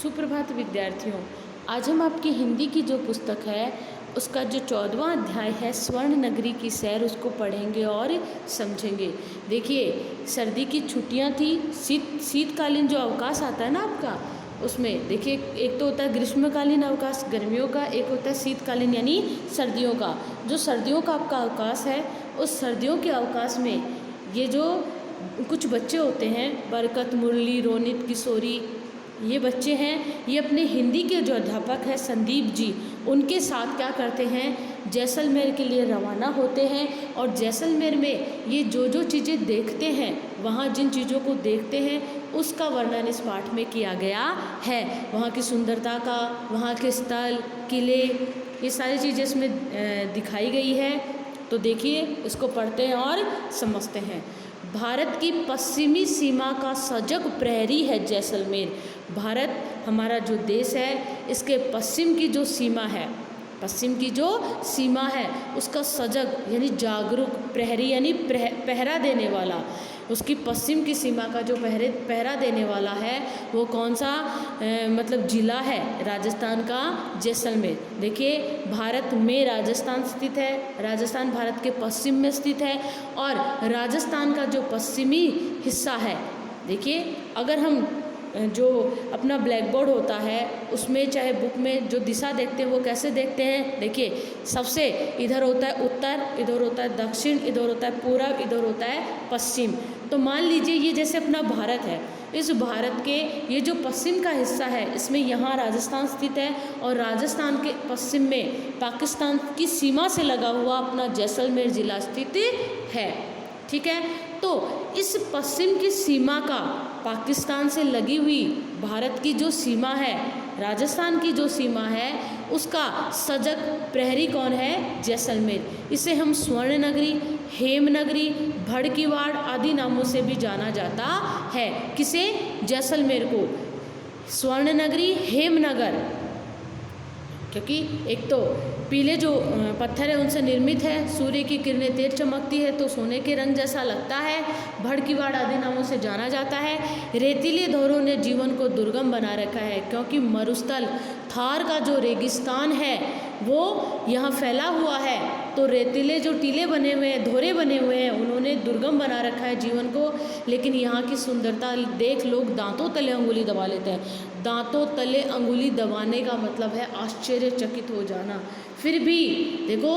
सुप्रभात विद्यार्थियों। आज हम आपकी हिंदी की जो पुस्तक है उसका जो 14वां अध्याय है स्वर्ण नगरी की सैर, उसको पढ़ेंगे और समझेंगे। देखिए, सर्दी की छुट्टियां थी, शीतकालीन जो अवकाश आता है ना आपका, उसमें देखिए एक तो होता है ग्रीष्मकालीन अवकाश गर्मियों का, एक होता है शीतकालीन यानी सर्दियों का। जो सर्दियों का आपका अवकाश है, उस सर्दियों के अवकाश में ये जो कुछ बच्चे होते हैं, बरकत, मुरली, रोनित, किशोरी, ये बच्चे हैं, ये अपने हिंदी के जो अध्यापक हैं संदीप जी, उनके साथ क्या करते हैं, जैसलमेर के लिए रवाना होते हैं। और जैसलमेर में ये जो जो चीज़ें देखते हैं, वहाँ जिन चीज़ों को देखते हैं उसका वर्णन इस पाठ में किया गया है। वहाँ की सुंदरता का, वहाँ के स्थल, किले, ये सारी चीज़ें इसमें दिखाई गई है। तो देखिए, इसको पढ़ते हैं और समझते हैं। भारत की पश्चिमी सीमा का सजग प्रहरी है जैसलमेर। भारत हमारा जो देश है, इसके पश्चिम की जो सीमा है, पश्चिम की जो सीमा है उसका सजग यानी जागरूक, प्रहरी यानी पहरा देने वाला, उसकी पश्चिम की सीमा का जो पहरा देने वाला है वो कौन सा मतलब ज़िला है, राजस्थान का जैसलमेर। देखिए, भारत में राजस्थान स्थित है, राजस्थान भारत के पश्चिम में स्थित है। और राजस्थान का जो पश्चिमी हिस्सा है, देखिए अगर हम जो अपना ब्लैक बोर्ड होता है उसमें चाहे बुक में जो दिशा देखते हैं वो कैसे देखते हैं, देखिए सबसे इधर होता है उत्तर, इधर होता है दक्षिण, इधर होता है पूरब, इधर होता है पश्चिम। तो मान लीजिए ये जैसे अपना भारत है, इस भारत के ये जो पश्चिम का हिस्सा है, इसमें यहाँ राजस्थान स्थित है और राजस्थान के पश्चिम में पाकिस्तान की सीमा से लगा हुआ अपना जैसलमेर ज़िला स्थित है। ठीक है, तो इस पश्चिम की सीमा का, पाकिस्तान से लगी हुई भारत की जो सीमा है, राजस्थान की जो सीमा है, उसका सजग प्रहरी कौन है, जैसलमेर। इसे हम स्वर्ण नगरी, हेम नगरी, भड़कीवाड़ आदि नामों से भी जाना जाता है। किसे, जैसलमेर को स्वर्ण नगरी, हेमनगर, क्योंकि एक तो पीले जो पत्थर है उनसे निर्मित है, सूर्य की किरणें तेज चमकती है तो सोने के रंग जैसा लगता है, भड़कीवाड़ आदि नामों से जाना जाता है। रेतीले धोरों ने जीवन को दुर्गम बना रखा है, क्योंकि मरुस्थल थार का जो रेगिस्तान है वो यहाँ फैला हुआ है, तो रेतीले जो टीले बने हुए हैं, धोरे बने हुए हैं, उन्होंने दुर्गम बना रखा है जीवन को। लेकिन यहाँ की सुंदरता देख लोग दांतों तले अंगुली दबा लेते हैं। दांतों तले अंगुली दबाने का मतलब है आश्चर्यचकित हो जाना। फिर भी देखो,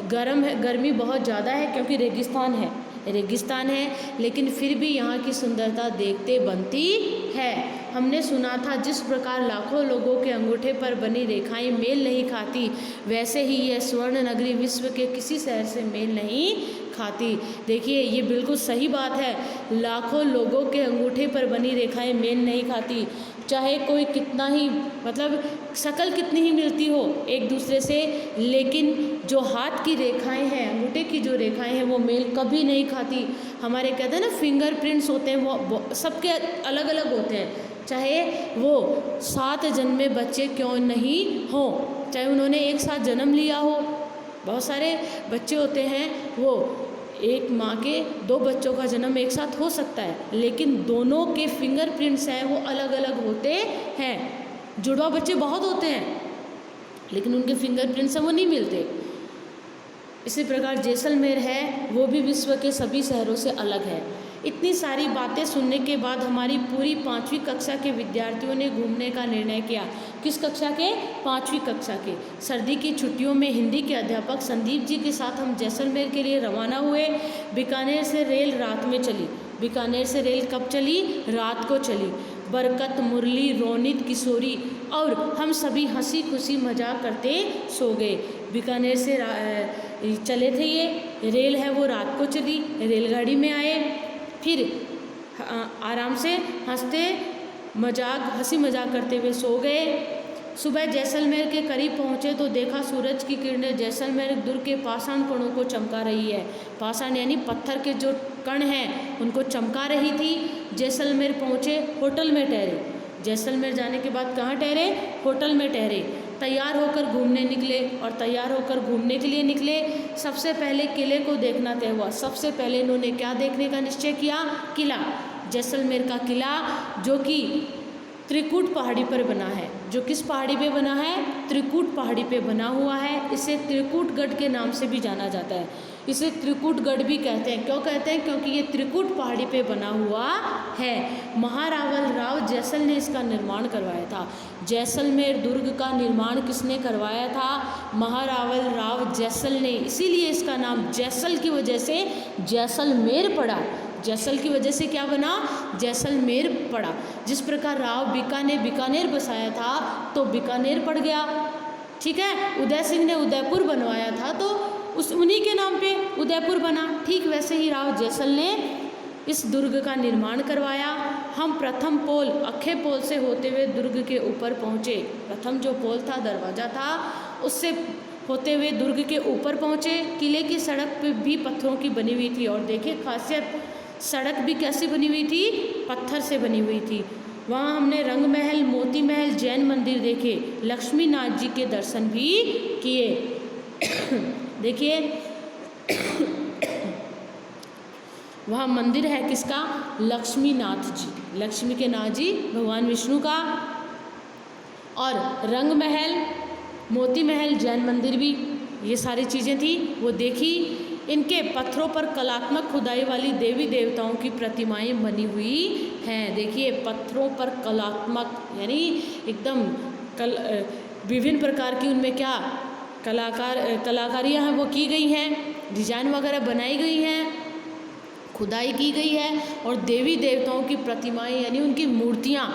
गर्मी बहुत ज़्यादा है क्योंकि रेगिस्तान है, लेकिन फिर भी यहाँ की सुंदरता देखते बनती है। हमने सुना था, जिस प्रकार लाखों लोगों के अंगूठे पर बनी रेखाएं मेल नहीं खाती, वैसे ही यह स्वर्ण नगरी विश्व के किसी शहर से मेल नहीं खाती। देखिए, ये बिल्कुल सही बात है, लाखों लोगों के अंगूठे पर बनी रेखाएं मेल नहीं खाती। चाहे कोई कितना ही मतलब शक्ल कितनी ही मिलती हो एक दूसरे से, लेकिन जो हाथ की रेखाएं हैं, अंगूठे की जो रेखाएं हैं, वो मेल कभी नहीं खाती। हमारे कहते हैं ना फिंगरप्रिंट्स होते हैं, वो सबके अलग अलग होते हैं, चाहे वो 7 जन्मे बच्चे क्यों नहीं हो, चाहे उन्होंने एक साथ जन्म लिया हो। बहुत सारे बच्चे होते हैं, वो एक माँ के 2 बच्चों का जन्म एक साथ हो सकता है, लेकिन दोनों के फिंगरप्रिंट्स हैं वो अलग अलग होते हैं। जुड़वा बच्चे बहुत होते हैं, लेकिन उनके फिंगरप्रिंट्स हैं वो नहीं मिलते। इसी प्रकार जैसलमेर है, वो भी विश्व के सभी शहरों से अलग है। इतनी सारी बातें सुनने के बाद हमारी पूरी 5वीं कक्षा के विद्यार्थियों ने घूमने का निर्णय किया। किस कक्षा के? 5वीं कक्षा के। सर्दी की छुट्टियों में हिंदी के अध्यापक संदीप जी के साथ हम जैसलमेर के लिए रवाना हुए। बीकानेर से रेल रात में चली। बीकानेर से रेल कब चली? रात को चली। बरकत, मुरली, रोनित, किशोरी और हम सभी हंसी खुशी मजाक करते सो गए। बीकानेर से चले थे, ये रेल है वो रात को चली। रेलगाड़ी में आए, फिर आराम से हंसी मजाक करते हुए सो गए। सुबह जैसलमेर के करीब पहुँचे तो देखा सूरज की किरणें जैसलमेर दुर्ग के पाषाण कणों को चमका रही है। पाषाण यानी पत्थर के जो कण हैं उनको चमका रही थी। जैसलमेर पहुँचे, होटल में ठहरे। जैसलमेर जाने के बाद कहाँ ठहरे? होटल में ठहरे। तैयार होकर घूमने निकले, और तैयार होकर घूमने के लिए निकले। सबसे पहले किले को देखना तय हुआ। सबसे पहले इन्होंने क्या देखने का निश्चय किया? किला, जैसलमेर का किला, जो कि त्रिकूट पहाड़ी पर बना है। जो किस पहाड़ी पे बना है? त्रिकूट पहाड़ी पे बना हुआ है। इसे त्रिकूटगढ़ के नाम से भी जाना जाता है। इसे त्रिकूटगढ़ भी कहते हैं। क्यों कहते हैं? क्योंकि ये त्रिकूट पहाड़ी पे बना हुआ है। महारावल राव जैसल ने इसका निर्माण करवाया था। जैसलमेर दुर्ग का निर्माण किसने करवाया था? महारावल राव जैसल ने। इसीलिए इसका नाम जैसल की वजह से जैसलमेर पड़ा। जैसल की वजह से क्या बना? जैसलमेर पड़ा। जिस प्रकार राव बीका ने बीकानेर बसाया था तो बीकानेर पड़ गया। ठीक है, उदय सिंह ने उदयपुर बनवाया था तो उन्हीं के नाम पे उदयपुर बना। ठीक वैसे ही राव जैसल ने इस दुर्ग का निर्माण करवाया। हम प्रथम पोल अखे पोल से होते हुए दुर्ग के ऊपर पहुँचे। प्रथम जो पोल था, दरवाज़ा था, उससे होते हुए दुर्ग के ऊपर पहुँचे। किले की सड़क पे भी पत्थरों की बनी हुई थी। और देखिए खासियत, सड़क भी कैसी बनी हुई थी? पत्थर से बनी हुई थी। वहाँ हमने रंग महल, मोती महल, जैन मंदिर देखे, लक्ष्मी नाथ जी के दर्शन भी किए। देखिए वहाँ मंदिर है किसका? लक्ष्मी नाथ जी, लक्ष्मी के नाथ जी भगवान विष्णु का। और रंग महल, मोती महल, जैन मंदिर भी, ये सारी चीज़ें थी वो देखी। इनके पत्थरों पर कलात्मक खुदाई वाली देवी देवताओं की प्रतिमाएं बनी हुई हैं। देखिए पत्थरों पर कलात्मक यानी एकदम विभिन्न प्रकार की उनमें क्या कलाकारियाँ हैं वो की गई हैं, डिजाइन वगैरह बनाई गई हैं, खुदाई की गई है। और देवी देवताओं की प्रतिमाएं यानी उनकी मूर्तियाँ,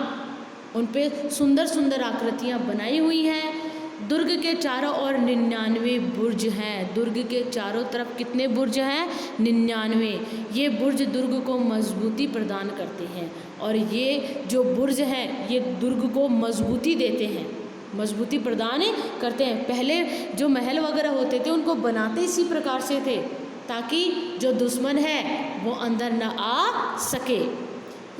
उन पे सुंदर सुंदर आकृतियाँ बनाई हुई हैं। दुर्ग के चारों ओर 99 बुर्ज हैं। दुर्ग के चारों तरफ कितने बुर्ज हैं? 99। ये बुर्ज दुर्ग को मजबूती प्रदान करते हैं। और ये जो बुर्ज हैं ये दुर्ग को मजबूती देते हैं, मजबूती प्रदान करते हैं। पहले जो महल वगैरह होते थे उनको बनाते इसी प्रकार से थे ताकि जो दुश्मन है वो अंदर न आ सके।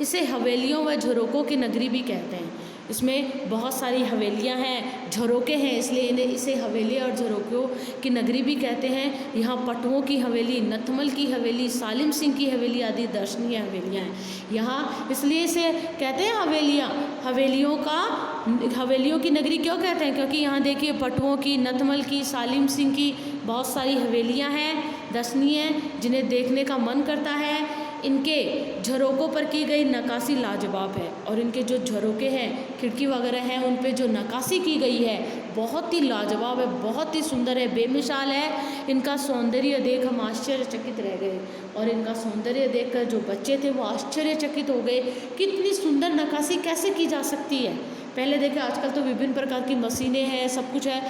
इसे हवेलियों व झरोकों की नगरी भी कहते हैं। इसमें बहुत सारी हवेलियां हैं, झरोके हैं, इसलिए इसे हवेली और झरोकों की नगरी भी कहते हैं। यहाँ पटुओं की हवेली, नथमल की हवेली, सालिम सिंह की हवेली आदि दर्शनीय हवेलियाँ हैं। यहाँ इसलिए इसे कहते हैं हवेलियाँ। हवेलियों की नगरी क्यों कहते हैं? क्योंकि यहाँ देखिए पटुओं की, नथमल की, सालिम सिंह की बहुत सारी हवेलियाँ हैं दर्शनीय, जिन्हें देखने का मन करता है। इनके झरोकों पर की गई नक्काशी लाजवाब है। और इनके जो झरोके हैं, खिड़की वगैरह हैं, उन पे जो नक्काशी की गई है बहुत ही लाजवाब है, बहुत ही सुंदर है, बेमिसाल है। इनका सौंदर्य देख हम आश्चर्यचकित रह गए। और इनका सौंदर्य देखकर जो बच्चे थे वो आश्चर्यचकित हो गए कि इतनी सुंदर नक्काशी कैसे की जा सकती है। पहले देखे, आजकल तो विभिन्न प्रकार की मशीनें हैं, सब कुछ है।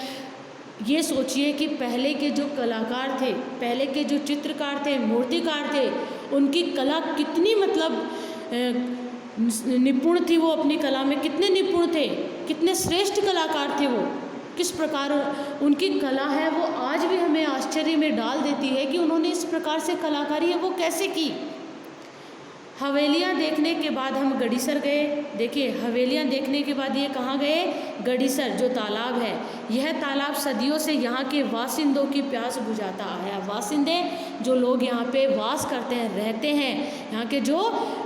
ये सोचिए कि पहले के जो कलाकार थे, पहले के जो चित्रकार थे, मूर्तिकार थे, उनकी कला कितनी निपुण थी। वो अपनी कला में कितने निपुण थे, कितने श्रेष्ठ कलाकार थे वो। किस प्रकार उनकी कला है वो आज भी हमें आश्चर्य में डाल देती है कि उन्होंने इस प्रकार से कलाकारी है वो कैसे की। हवेलियाँ देखने के बाद हम गड़ीसर गए। देखिए हवेलियाँ देखने के बाद ये कहाँ गए? गड़ीसर जो तालाब है। यह तालाब सदियों से यहाँ के वासिंदों की प्यास बुझाता आया। वासिंदे जो लोग यहाँ पे वास करते हैं, रहते हैं, यहाँ के जो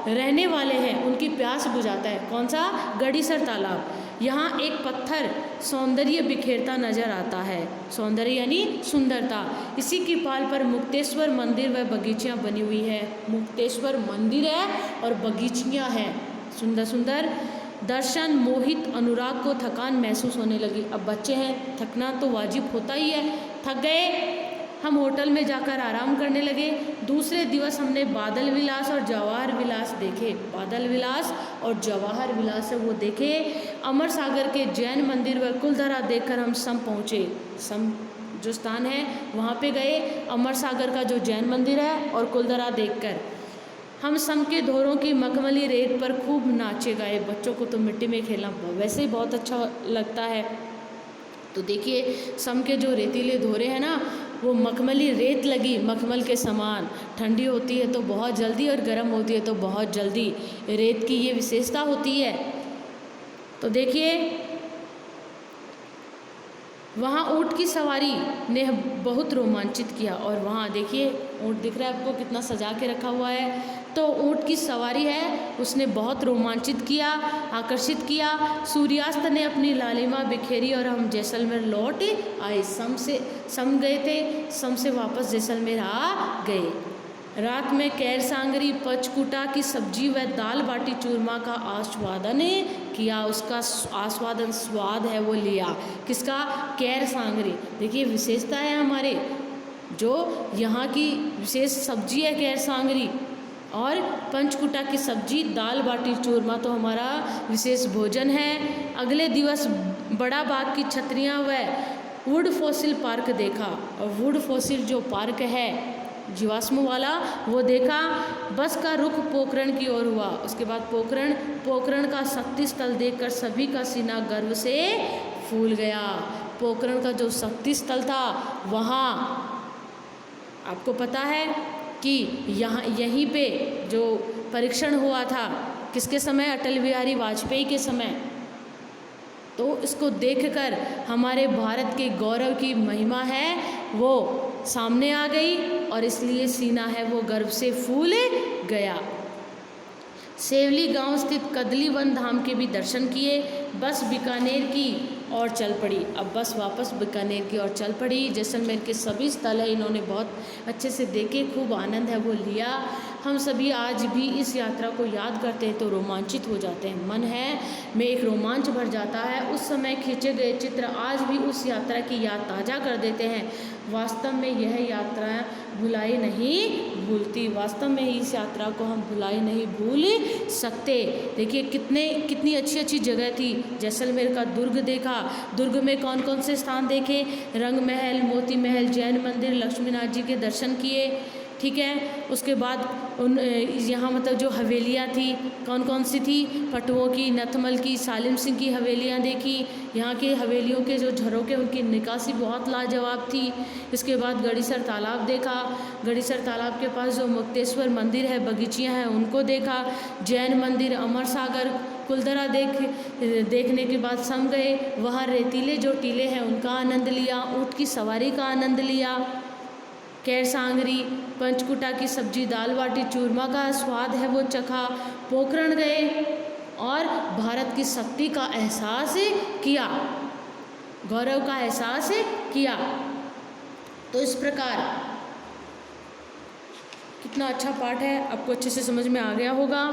रहने वाले हैं उनकी प्यास बुझाता है। कौन सा? गड़ीसर तालाब। यहाँ एक पत्थर सौंदर्य बिखेरता नजर आता है। सौंदर्य यानी सुंदरता। इसी की पाल पर मुक्तेश्वर मंदिर व बगीचियाँ बनी हुई है। मुक्तेश्वर मंदिर है और बगीचियाँ हैं सुंदर सुंदर। दर्शन मोहित अनुराग को थकान महसूस होने लगी। अब बच्चे हैं, थकना तो वाजिब होता ही है। थक गए, हम होटल में जाकर आराम करने लगे। दूसरे दिवस हमने बादल विलास और जवाहर विलास देखे। बादल विलास और जवाहर विलास है वो देखे। अमर सागर के जैन मंदिर व कुलधरा देखकर हम सम पहुँचे। सम जो स्थान है वहाँ पे गए। अमर सागर का जो जैन मंदिर है और कुलधरा देखकर हम सम के धोरों की मखमली रेत पर खूब नाचे गाए। बच्चों को तो मिट्टी में खेलना वैसे ही बहुत अच्छा लगता है। तो देखिए सम के जो रेतीले धोरे हैं ना, वो मखमली रेत लगी मखमल के समान। ठंडी होती है तो बहुत जल्दी और गर्म होती है तो बहुत जल्दी। रेत की ये विशेषता होती है। तो देखिए वहाँ ऊँट की सवारी ने बहुत रोमांचित किया। और वहाँ देखिए ऊँट दिख रहा है आपको, कितना सजा के रखा हुआ है। तो ऊँट की सवारी है उसने बहुत रोमांचित किया, आकर्षित किया। सूर्यास्त ने अपनी लालिमा बिखेरी और हम जैसलमेर लौट आए। सम गए थे, सम से वापस जैसलमेर आ गए। रात में कैर सांगरी पचकुटा की सब्जी व दाल बाटी चूरमा का आस्वादन किया। उसका आस्वादन, स्वाद है वो लिया। किसका? कैर सांगरी। देखिए विशेषता है हमारे, जो यहाँ की विशेष सब्जी है कैर सांगरी, और पंचकुटा की सब्जी दाल बाटी चूरमा तो हमारा विशेष भोजन है। अगले दिवस बड़ा बाग की छतरियाँ व वुड फॉसिल पार्क देखा। और वुड फॉसिल जो पार्क है जीवाश्म वाला, वो देखा। बस का रुख पोखरण की ओर हुआ। उसके बाद पोखरण का शक्ति स्थल देखकर सभी का सीना गर्व से फूल गया। पोखरण का जो शक्ति स्थल था वहाँ आपको पता है कि यहीं पे जो परीक्षण हुआ था किसके समय? अटल बिहारी वाजपेयी के समय। तो इसको देखकर हमारे भारत के गौरव की महिमा है वो सामने आ गई और इसलिए सीना है वो गर्व से फूल गया। सेवली गांव स्थित कदली वन धाम के भी दर्शन किए। बस बीकानेर की और चल पड़ी। अब बस वापस बीकानेर की ओर चल पड़ी। जैसलमेर के सभी स्थल है इन्होंने बहुत अच्छे से देखे, खूब आनंद है वो लिया। हम सभी आज भी इस यात्रा को याद करते हैं तो रोमांचित हो जाते हैं। मन है में एक रोमांच भर जाता है। उस समय खींचे गए चित्र आज भी उस यात्रा की याद ताज़ा कर देते हैं। वास्तव में यह यात्रा भुलाई नहीं भूलती। वास्तव में इस यात्रा को हम भुलाई नहीं भूल सकते। देखिए कितनी अच्छी अच्छी जगह थी। जैसलमेर का दुर्ग देखा। दुर्ग में कौन कौन से स्थान देखे? रंग महल, मोती महल, जैन मंदिर, लक्ष्मीनाथ जी के दर्शन किए। ठीक है। उसके बाद यहाँ मतलब जो हवेलियाँ थी कौन कौन सी थी? पटुओं की, नथमल की, सालिम सिंह की हवेलियाँ देखी। यहाँ के हवेलियों के जो झरोखे उनकी निकासी बहुत लाजवाब थी। इसके बाद गढ़ीसर तालाब देखा। गढ़ीसर तालाब के पास जो मुक्तेश्वर मंदिर है, बगीचियाँ हैं, उनको देखा। जैन मंदिर, अमर सागर, कुलधरा देखने के बाद सम गए। वहाँ रेतीले जो टीले हैं उनका आनंद लिया। ऊँट की सवारी का आनंद लिया। कैर सांगरी, पंचकुटा की सब्जी, दाल बाटी चूरमा का स्वाद है वो चखा। पोखरण गए और भारत की शक्ति का एहसास किया, गौरव का एहसास किया। तो इस प्रकार कितना अच्छा पाठ है, आपको अच्छे से समझ में आ गया होगा।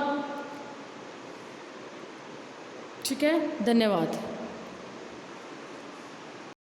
ठीक है, धन्यवाद।